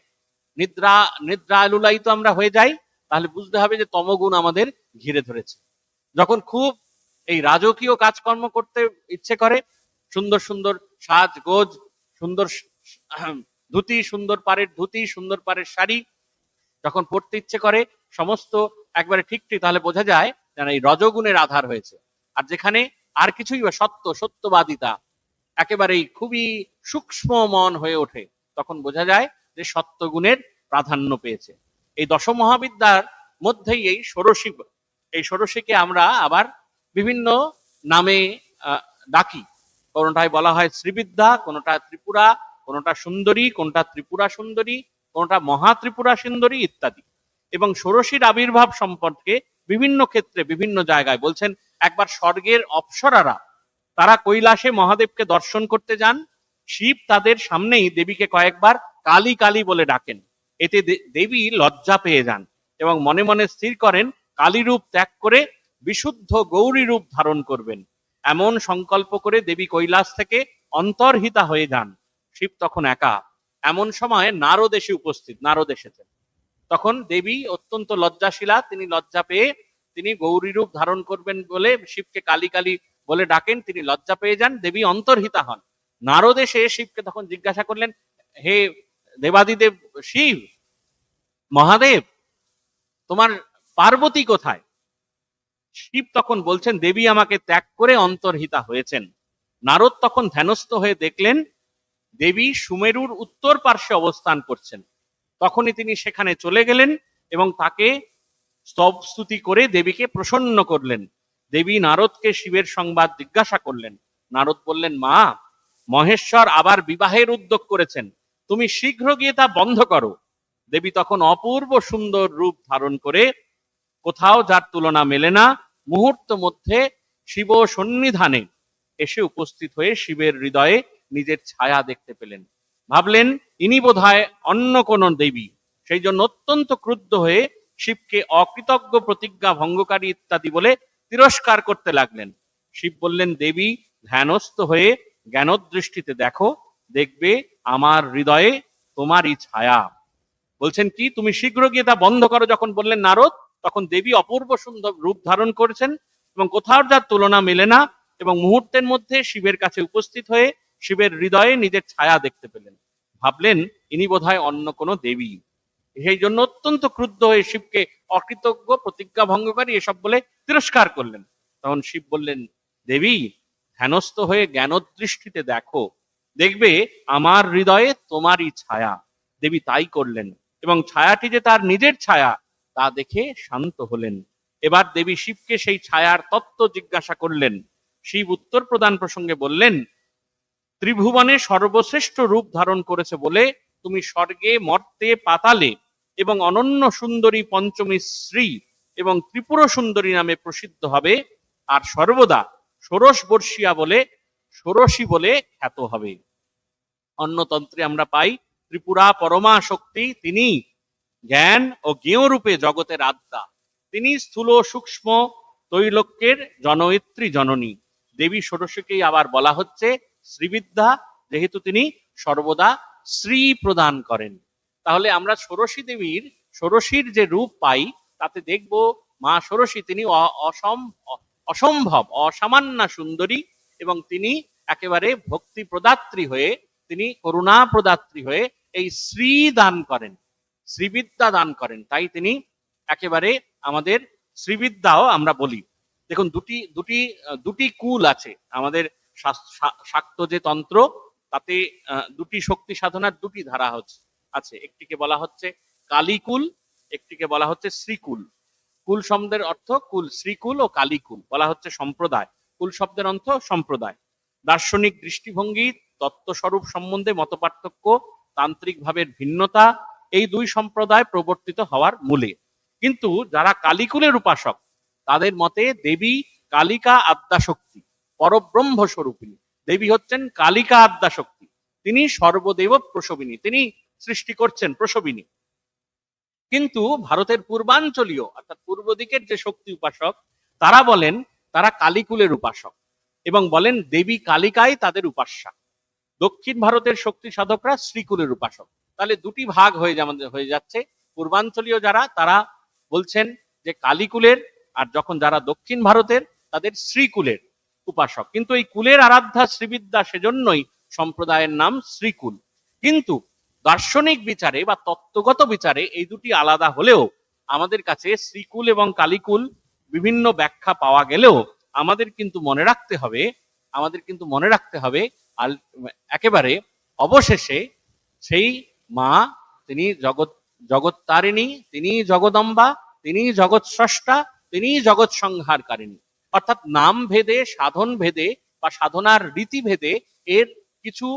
নিদ্রালুলায়িত আমরা হয়ে যাই, তাহলে বুঝতে হবে যে তমগুণ আমাদের ঘিরে ধরেছে। যখন খুব এই রাজকীয় কাজকর্ম করতে ইচ্ছে করে, সুন্দর সুন্দর সাজগোজ, সুন্দর ধুতি, সুন্দর পাড়ের ধুতি, সুন্দর পাড়ের শাড়ি যখন পড়তে ইচ্ছে করে, সমস্ত একবারে ঠিক, তাহলে বোঝা যায় যেন এই রজগুণের আধার হয়েছে। আর যেখানে আর কিছুই বা সত্যবাদিতা একেবারেই খুবই সূক্ষ্ম মন হয়ে ওঠে, তখন বোঝা যায় যে সত্যগুণের প্রাধান্য পেয়েছে। এই দশ মহাবিদ্যার মধ্যেই এই ষোড়শী, এই ষোড়শীকে আমরা আবার বিভিন্ন নামে ডাকি। কোনটায় বলা হয় শ্রীবিদ্যা, কোনটা ত্রিপুরা, কোনটা সুন্দরী, কোনটা ত্রিপুরা সুন্দরী, কোনটা মহাত্রিপুরা সুন্দরী ইত্যাদি। এবং ষোড়শীর আবির্ভাব সম্পর্কে বিভিন্ন ক্ষেত্রে বিভিন্ন জায়গায় বলছেন, একবার স্বর্গের অপ্সরারা তারা কৈলাসে মহাদেবকে দর্শন করতে যান, শিব তাদের সামনেই দেবীকে কয়েকবার কালী কালী বলে ডাকেন। এতে দেবী লজ্জা পেয়ে যান এবং মনে মনে স্থির করেন কালী রূপ ত্যাগ করে বিশুদ্ধ গৌরী রূপ ধারণ করবেন। এমন সংকল্প করে দেবী কৈলাস থেকে অন্তর্হিতা হয়ে যান। শিব তখন একা। এমন সময় নারদ এসে উপস্থিত, নারদ এসেছেন। তখন দেবী অত্যন্ত লজ্জাশীলা, তিনি লজ্জা পেয়ে তিনি গৌরী রূপ ধারণ করবেন বলে শিবকে কালী কালী বলে ডাকেন, তিনি লজ্জা পেয়ে যান, দেবী অন্তর্হিতা হন। নারদ এসে শিবকে তখন জিজ্ঞাসা করলেন, হে দেবাদিদেব শিব, মহাদেব, তোমার পার্বতী কোথায়? শিব তখন বলছেন, দেবী আমাকে ত্যাগ করে অন্তর্হিতা হয়েছেন। নারদ তখন ধ্যানস্থ হয়ে দেখলেন দেবী সুমেরুর উত্তর পার্শ্বে অবস্থান করছেন। তখনই তিনি সেখানে চলে গেলেন এবং তাকে স্তব স্তুতি করে দেবীকে প্রসন্ন করলেন। দেবী নারদকে শিবের সংবাদ জিজ্ঞাসা করলেন। নারদ বললেন, মা, মহেশ্বর আবার বিবাহের উদ্যোগ করেছেন, তুমি শীঘ্র গিয়ে তা বন্ধ করো। দেবী তখন অপূর্ব সুন্দর রূপ ধারণ করে, কোথাও যার তুলনা মেলে না, মুহূর্ত মধ্যে শিব সন্নিধানে এসে উপস্থিত হয়ে শিবের হৃদয়ে নিজের ছায়া দেখতে পেলেন। ভাবলেন ইনি বোধহয় অন্য কোন দেবী। সেই জন্য অত্যন্ত ক্রুদ্ধ হয়ে শিবকে অকৃতজ্ঞ, প্রতিজ্ঞা ভঙ্গকারী ইত্যাদি বলে তিরস্কার করতে লাগলেন। শিব বললেন, দেবী, ধ্যানস্থ হয়ে জ্ঞানদৃষ্টিতে দেখো, দেখবে আমার হৃদয়ে তোমারই ছায়া। বলছেন কি, তুমি শীঘ্র গিয়ে তা বন্ধ করো। যখন বললেন নারদ, তখন দেবী অপূর্ব সুন্দর রূপ ধারণ করেছেন এবং কোথাও যার তুলনা মেলে না, এবং মুহূর্তের মধ্যে শিবের কাছে উপস্থিত হয়ে শিবের হৃদয়ে নিজের ছায়া দেখতে পেলেন। ভাবলেন ইনি বোধহয় অন্য কোনো দেবী। সেই জন্য অত্যন্ত ক্রুদ্ধ হয়ে শিবকে অকৃতজ্ঞ, প্রতিজ্ঞা ভঙ্গকারী এসব বলে তিরস্কার করলেন। তখন শিব বললেন, দেবী, ধ্যানস্থ হয়ে জ্ঞানদৃষ্টিতে দেখো, দেখবে আমার হৃদয়ে তোমারই ছায়া। দেবী তাই করলেন এবং ছায়াটি যে তার নিজের ছায়া তা দেখে শান্ত হলেন। এবার দেবী শিবকে সেই ছায়ার তত্ত্ব জিজ্ঞাসা করলেন। শিব উত্তর প্রদান প্রসঙ্গে বললেন, ত্রিভুবনে সর্বশ্রেষ্ঠ রূপ ধারণ করেছে বলে তুমি স্বর্গে, মর্তে, পাতালে এবং অনন্য সুন্দরী পঞ্চমী শ্রী এবং ত্রিপুর সুন্দরী নামে প্রসিদ্ধ হবে, আর সর্বদা ষোড়শ বর্ষিয়া বলে, ষোড়শী বলে খ্যাত হবে। অন্নতন্ত্রে আমরা পাই ত্রিপুরা পরমা শক্তি, তিনি জ্ঞান ও জ্ঞেয় রূপে জগতের আদ্যা, তিনি স্থূল সূক্ষ্ম তৈলক্যের জনয়িত্রী জননী। দেবী ষোড়শীকেই আবার বলা হচ্ছে শ্রীবিদ্যা, যেহেতু তিনি সর্বদা শ্রী প্রদান করেন। তাহলে আমরা ষোড়শী দেবীর, ষোড়শীর যে রূপ পাই, তাতে দেখব মা ষোড়শী তিনি অসম্ভব, অসামান্য সুন্দরী, এবং তিনি একেবারে ভক্তি প্রদাত্রী হয়ে, তিনি করুণা প্রদাত্রী হয়ে এই শ্রী দান করেন, শ্রীবিদ্যা দান করেন। তাই তিনি একেবারে আমাদের শ্রীবিদ্যাও আমরা বলি। দেখুন, দুটি কুল আছে আমাদের শাক্ত যে তন্ত্র, তাতে দুটি শক্তি সাধনার দুটি ধারা আছে। একটিকে বলা হচ্ছে কালীকুল, একটিকে বলা হচ্ছে শ্রীকুল। কুল শব্দের অর্থ কুল, শ্রীকুল ও কালীকুল বলা হচ্ছে সম্প্রদায়। কুল শব্দের অর্থ সম্প্রদায়। দার্শনিক দৃষ্টিভঙ্গি, তত্ত্বস্বরূপ সম্বন্ধে মতপার্থক্য, তান্ত্রিক ভাবের ভিন্নতা, এই দুই সম্প্রদায় প্রবর্তিত হওয়ার মূলে। কিন্তু যারা কালীকুলের উপাসক, তাদের মতে দেবী কালিকা আদ্যাশক্তি, পরব্রহ্ম স্বরূপিণী। দেবী হচ্ছেন কালিকা আদ্যাশক্তি, তিনি সর্বদেব প্রসবিনী, তিনি সৃষ্টি করছেন, প্রসবিনী। কিন্তু ভারতের পূর্বাঞ্চলীয় অর্থাৎ পূর্ব দিকের যে শক্তি উপাসক, তারা বলেন তারা কালীকুলের উপাসক এবং বলেন দেবী কালিকাই তাদের উপাস্যা। দক্ষিণ ভারতের শক্তি সাধকরা শ্রীকুলের উপাসক। তাহলে দুটি ভাগ হয়ে যাচ্ছে। পূর্বাঞ্চলীয় যারা, তারা বলছেন যে কালীকুলের, আর যখন যারা দক্ষিণ ভারতের, তাদের শ্রীকুলের উপাসক। কিন্তু এই কুলের আরাধ্যা শ্রীবিদ্যা, সেজন্যই সম্প্রদায়ের নাম শ্রীকুল। কিন্তু দার্শনিক বিচারে বা তত্ত্বগত বিচারে এই দুটি আলাদা হলেও আমাদের কাছে শ্রীকুল এবং কালীকুল বিভিন্ন ব্যাখ্যা পাওয়া গেলেও আমাদের কিন্তু মনে রাখতে হবে একেবারে অবশেষে সেই মা, তিনি জগৎতারিণী, তিনি জগদম্বা, তিনি জগৎ স্রষ্টা, তিনি জগৎ সংহারকারিণী। অর্থাৎ নাম ভেদে, সাধন ভেদে বা সাধনার রীতি ভেদে এর কিছু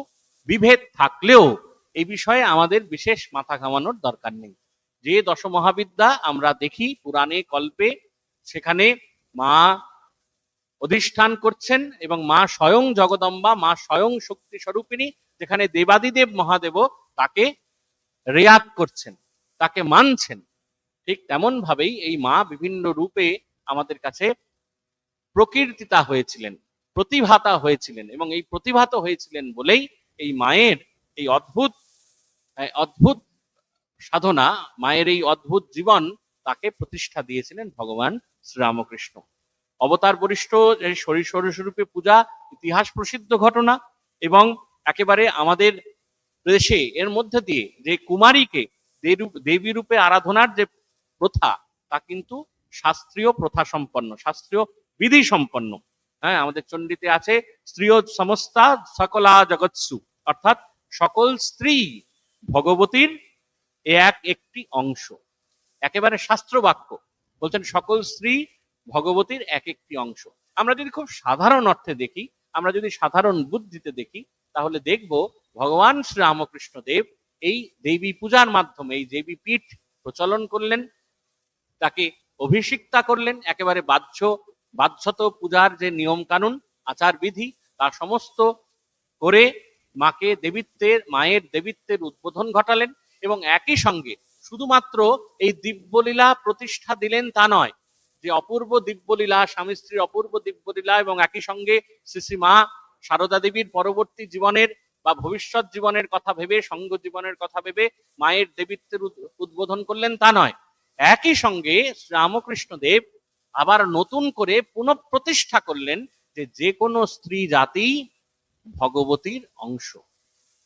বিভেদ থাকলেও এই বিষয়ে আমাদের বিশেষ মাথা ঘামানোর দরকার নেই। যে দশমহাবিদ্যা আমরা দেখি পুরাণে কল্পে, সেখানে মা অধিষ্ঠান করছেন এবং মা স্বয়ং জগদম্বা, মা স্বয়ং শক্তি স্বরূপিণী। যেখানে দেবাদিদেব মহাদেব তাকে রেয়াত করছেন, তাকে মানছেন, ঠিক তেমন ভাবেই এই মা বিভিন্ন রূপে আমাদের কাছে প্রকীর্তিতা হয়েছিলেন, প্রতিভাতা হয়েছিলেন। এবং এই প্রতিভাত হয়েছিলেন বলেই এই মায়ের এই অদ্ভুত অদ্ভুত সাধনা, মায়ের এই অদ্ভুত জীবন, তাকে প্রতিষ্ঠা দিয়েছিলেন ভগবান শ্রীরামকৃষ্ণ। অবতার বরিষ্ঠ স্বরূপে পূজা ইতিহাস প্রসিদ্ধ ঘটনা, এবং একেবারে আমাদের দেশে এর মধ্যে দিয়ে যে কুমারীকে দেবী রূপে আরাধনার যে প্রথা, তা কিন্তু শাস্ত্রীয় প্রথা সম্পন্ন, শাস্ত্রীয় বিধি সম্পন্ন। হ্যাঁ, আমাদের চণ্ডীতে আছে স্ত্রীয় সমস্তা সকলা জগৎসু, অর্থাৎ সকল স্ত্রী ভগবতীর একটি অংশ। একেবারে শাস্ত্র বাক্য বলছেন সকল স্ত্রী ভগবতীর একটি অংশ। আমরা যদি খুব সাধারণ অর্থে দেখি, আমরা যদি সাধারণ বুদ্ধিতে দেখি, তাহলে দেখব ভগবান শ্রী রামকৃষ্ণ দেব এই দেবী পূজার মাধ্যমে এই দেবী পীঠ প্রচলন করলেন, তাকে অভিষিক্তা করলেন। একেবারে বাধ্যত পূজার যে নিয়ম কানুন, আচার বিধি, তা সমস্ত করে মায়ের দেবীত্বের উদ্বোধন ঘটালেন। এবং একই সঙ্গে শুধুমাত্র এই দিব্যলীলা প্রতিষ্ঠা দিলেন তা নয়, যে অপূর্ব দিব্যলীলা, স্বামী স্ত্রীর অপূর্ব দিব্যলীলা, এবং একই সঙ্গে শ্রী শ্রী মা সারদা দেবীর পরবর্তী জীবনের বা ভবিষ্যৎ জীবনের কথা ভেবে, সঙ্গ জীবনের কথা ভেবে মায়ের দেবীত্বের উদ্বোধন করলেন তা নয়, একই সঙ্গে রামকৃষ্ণ দেব আবার নতুন করে পুনঃপ্রতিষ্ঠা করলেন যে কোনো স্ত্রী জাতি ভগবতীর অংশ,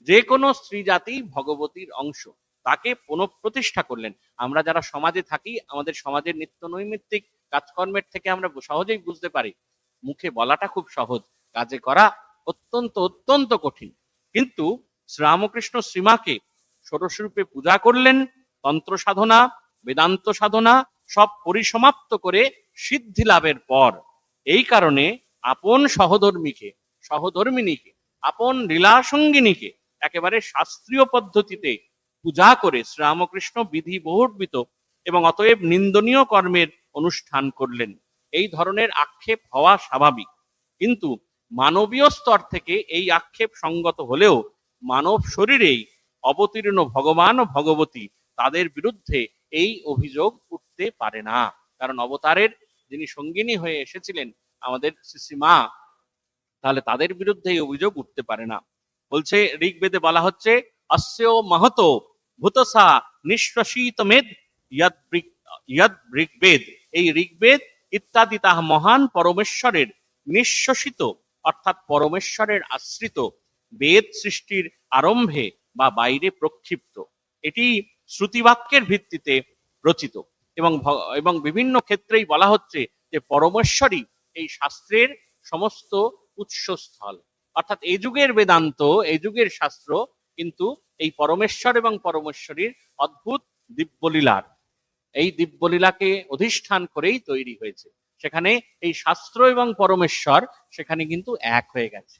যে কোনো স্ত্রী জাতি ভগবতীর অংশ, তাকে পুনঃপ্রতিষ্ঠা করলেন। আমরা যারা সমাজে থাকি, আমাদের সমাজের নিত্য নৈমিত্তিক কাজকর্মের থেকে আমরা সহজেই বুঝতে পারি, মুখে বলাটা খুব সহজ, কাজে করা অত্যন্ত অত্যন্ত কঠিন। কিন্তু শ্রীরামকৃষ্ণ শ্রীমাকে ষোড়শরূপে পূজা করলেন, তন্ত্র সাধনা, বেদান্ত সাধনা সব পরিসমাপ্ত করে সিদ্ধি লাভের পর এই কারণে আপন সহধর্মিনীকে, আপন লীলা সঙ্গিনীকে একেবারে শাস্ত্রীয় পদ্ধতিতে পূজা করে শ্রীরামকৃষ্ণ বিধি বহির্ভূত এবং অতএব নিন্দনীয় কর্মের অনুষ্ঠান করলেন। এই ধরনের আক্ষেপ হওয়া স্বাভাবিক, কিন্তু মানবীয় স্তর থেকে এই আক্ষেপ সঙ্গত হলেও মানব শরীরেই অবতীর্ণ ভগবান ও ভগবতী, তাদের বিরুদ্ধে এই অভিযোগ উঠতে পারে না। কারণ অবতারের যিনি সঙ্গিনী হয়ে এসেছিলেন আমাদের শ্রী মা, তাহলে তাদের বিরুদ্ধে এই অভিযোগ উঠতে পারে না। বলছে ঋগ্বেদে বলা হচ্ছে অস্য মহতো ভূতসা নিঃশ্বাসিত মেদ ইয়াদ ঋগ্বেদ। এই ঋগ্বেদ ইত্যাদি তাহা মহান পরমেশ্বরের নিঃশ্বাসিত অর্থাৎ পরমেশ্বরের আশ্রিত বেদ সৃষ্টির আরম্ভে বা বাইরে প্রক্ষিপ্ত। এটি শ্রুতিবাক্যের ভিত্তিতে রচিত এবং বিভিন্ন ক্ষেত্রেই বলা হচ্ছে যে পরমেশ্বরই এই শাস্ত্রের সমস্ত উৎসস্থল। অর্থাৎ এই যুগের বেদান্ত, এই যুগের শাস্ত্র কিন্তু এই পরমেশ্বর এবং পরমেশ্বরীর অদ্ভুত দিব্যলীলার, এই দিব্যলীলাকে অধিষ্ঠান করেই তৈরি হয়েছে। সেখানে এই শাস্ত্র এবং পরমেশ্বর সেখানে কিন্তু এক হয়ে গেছে।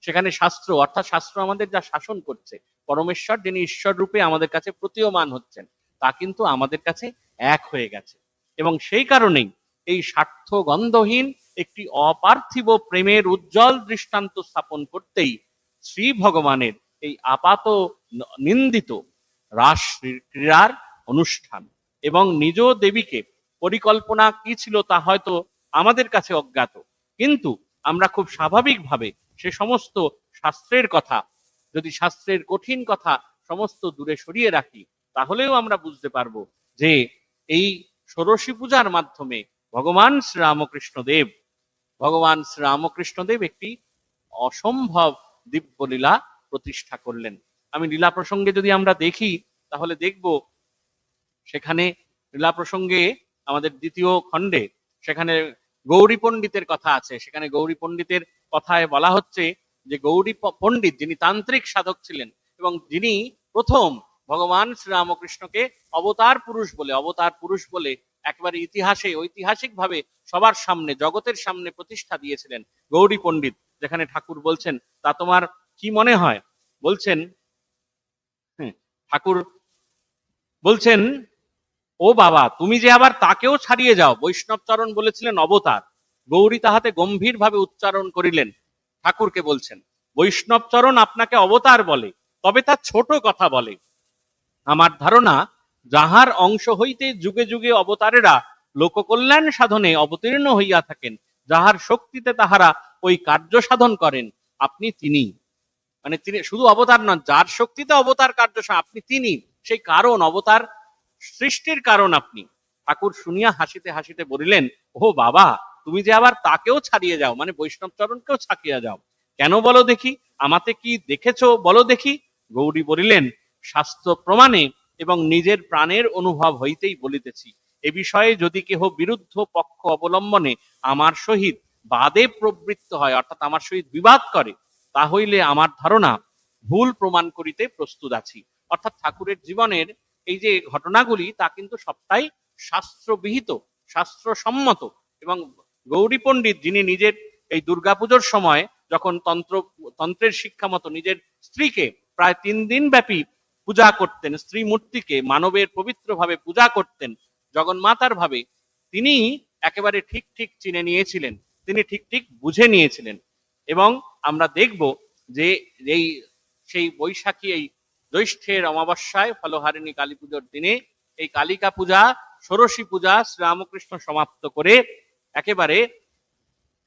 সেখানে শাস্ত্র, অর্থাৎ শাস্ত্র আমাদের যা শাসন করছে, পরমেশ্বর যিনি ঈশ্বর রূপে আমাদের কাছে প্রতীয়মান হচ্ছেন, তা কিন্তু আমাদের কাছে এক হয়ে গেছে। এবং সেই কারণেই এই স্বার্থ গন্ধহীন একটি অপার্থিব প্রেমের উজ্জ্বল দৃষ্টান্ত স্থাপন করতেই শ্রী ভগবানের এই আপাত নিন্দিত রাস ক্রীড়ার অনুষ্ঠান। এবং নিজ দেবীকে পরিকল্পনা কি ছিল তা হয়তো আমাদের কাছে অজ্ঞাত, কিন্তু আমরা খুব স্বাভাবিকভাবে সে সমস্ত শাস্ত্রের কথা, যদি শাস্ত্রের কঠিন কথা সমস্ত দূরে সরিয়ে রাখি, তাহলেও আমরা বুঝতে পারবো যে এই ষোড়শী পূজার মাধ্যমে ভগবান শ্রীরামকৃষ্ণদেব একটি অসম্ভব দিব্য লীলা প্রতিষ্ঠা করলেন। আমি লীলা প্রসঙ্গে যদি আমরা দেখি, তাহলে দেখব সেখানে লীলা প্রসঙ্গে আমাদের দ্বিতীয় খণ্ডে সেখানে গৌরী পণ্ডিতের কথা আছে। সেখানে গৌরী পণ্ডিতের কথায় বলা হচ্ছে যে গৌরী পণ্ডিত যিনি তান্ত্রিক সাধক ছিলেন এবং যিনি প্রথম ভগবান শ্রীরামকৃষ্ণকে অবতার পুরুষ বলে একেবারে ইতিহাসে ঐতিহাসিকভাবে সবার সামনে, জগতের সামনে প্রতিষ্ঠা দিয়েছিলেন গৌরী পণ্ডিত। যেখানে ঠাকুর বলছেন, তা তোমার কি মনে হয়? বলছেন, ঠাকুর বলছেন, ও বাবা, তুমি যে আবার তাকেও ছাড়িয়ে যাও। বৈষ্ণবচরণ বলেছিলেন অবতার, গৌরী তাহাতে গম্ভীর ভাবে উচ্চারণ করিলেন। ঠাকুরকে বলছেন, বৈষ্ণবচরণ আপনাকে অবতার বলে, তবে তা ছোট কথা বলে। আমার ধারণা, যাহার অংশ হইতে যুগে যুগে অবতারেরা লোককল্যাণ সাধনে অবতীর্ণ হইয়া থাকেন, যাহার শক্তিতে তাহারা ওই কার্য সাধন করেন, আপনি তিনি। মানে তিনি শুধু অবতার নন, যার শক্তিতে অবতার কার্য, আপনি তিনি সেই কারণ, অবতার সৃষ্টির কারণ আপনি। ঠাকুর শুনিয়া হাসিতে হাসিতে বলিলেন, ও বাবা, তুমি যে আবার তাকেও ছাড়িয়ে যাও, মানে বৈষ্ণবচরণকেও ছাড়িয়ে যাও, কেন বলো দেখি? আমাতে কি দেখেছো বলো দেখি। গৌরী বলিলেন, শাস্ত্র প্রমাণে এবং নিজের প্রাণের অনুভব হইতেই বলিতেছি। এ বিষয়ে যদি কেহ বিরুদ্ধ পক্ষ অবলম্বনে আমার সহিত বাদে প্রবৃত্ত হয়, অর্থাৎ আমার সহিত বিবাদ করে, তা হইলে আমার ধারণা ভুল প্রমাণ করিতে প্রস্তুত আছি। অর্থাৎ ঠাকুরের জীবনের এই যে ঘটনাগুলি, তা কিন্তু সবটাই শাস্ত্রবিহিত, শাস্ত্রসম্মত। এবং গৌরী পণ্ডিত, যিনি নিজের এই দুর্গাপুজোর সময় যখন তন্ত্রের শিক্ষা মতো নিজের স্ত্রীকে প্রায় 3 দিন ব্যাপী পূজা করতেন, স্ত্রী মূর্তিকে মানবের পবিত্র ভাবে পূজা করতেন, জগন্মাতার ভাবে, তিনি একেবারে ঠিক ঠিক চিনে নিয়েছিলেন, তিনি ঠিক ঠিক বুঝে নিয়েছিলেন। এবং আমরা দেখব যে এই সেই বৈশাখী, এই জ্যৈষ্ঠের অমাবস্যায় ফলহারিণী কালী পুজোর দিনে এই কালিকা পূজা, ষোড়শী পূজা শ্রীরামকৃষ্ণ সমাপ্ত করে একেবারে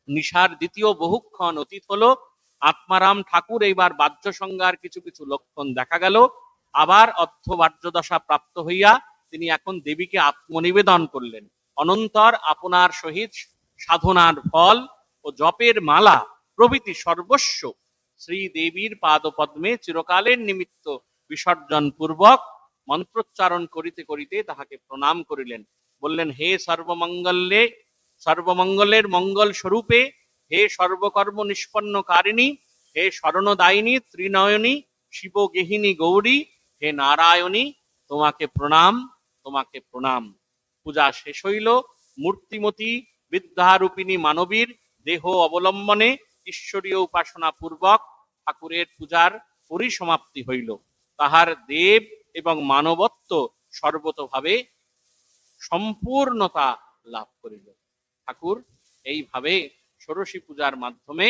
নিশার দ্বিতীয় বহুক্ষণ অতীত হলো। আত্মারাম ঠাকুর এইবার বাহ্য সংজ্ঞার কিছু কিছু লক্ষণ দেখা গেল। আবার অর্ধবাহ্য দশা প্রাপ্ত হইয়া তিনি এখন দেবীকে আত্মনিবেদন করলেন। অনন্তর আপনার সহিত সাধনার ফল ও জপের মালা প্রভৃতি সর্বস্ব শ্রীদেবীর পাদপদ্মে চিরকালের নিমিত্ত বিসর্জন পূর্বক মন্ত্রোচ্চারণ করিতে করিতে তাহাকে প্রণাম করিলেন। বললেন, হে সর্বমঙ্গলের মঙ্গল স্বরূপে, হে সর্বকর্ম নিষ্পন্নকারিণী, হে শরণদায়িনী ত্রিনয়নী শিবগেহিনী গৌরী, হে নারায়ণী, তোমাকে প্রণাম, তোমাকে প্রণাম। পূজা শেষ হইল। মূর্তিমতী বিদ্যারূপিণী মানবীর দেহ অবলম্বনে ঈশ্বরীয় উপাসনা পূর্বক ঠাকুরের পূজার পরিসমাপ্তি হইল। তাহার দেব এবং মানবত্ব সর্বতভাবে সম্পূর্ণতা লাভ করিল। ঠাকুর এইভাবে ষোড়শী পূজার মাধ্যমে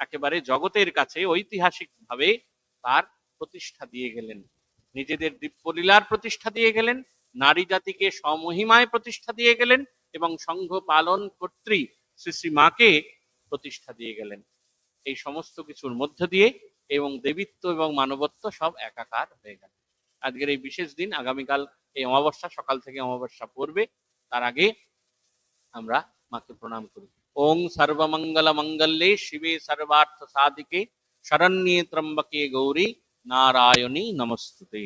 একেবারে জগতের কাছে ঐতিহাসিকভাবে তার প্রতিষ্ঠা দিয়ে গেলেন, নিজেদের দিব্যলীলার প্রতিষ্ঠা দিয়ে গেলেন, নারী জাতিকে সমহিমায় প্রতিষ্ঠা দিয়ে গেলেন এবং সংঘ পালন কর্ত্রী শ্রী শ্রী মাকে প্রতিষ্ঠা দিয়ে গেলেন। এই সমস্ত কিছুর মধ্য দিয়ে এবং দেবীত্ব এবং মানবত্ব সব একাকার হয়ে গেল। আজকের এই বিশেষ দিন, আগামীকাল এই অমাবস্যা, সকাল থেকে অমাবস্যা পড়বে, তার আগে আমরা মাকে প্রণাম করি। ওং সর্বমঙ্গল মঙ্গলে শিবে সর্বার্থ সাধিকে শরণ্যে ত্রম্বকে গৌরী নারায়ণী নমস্তুতে।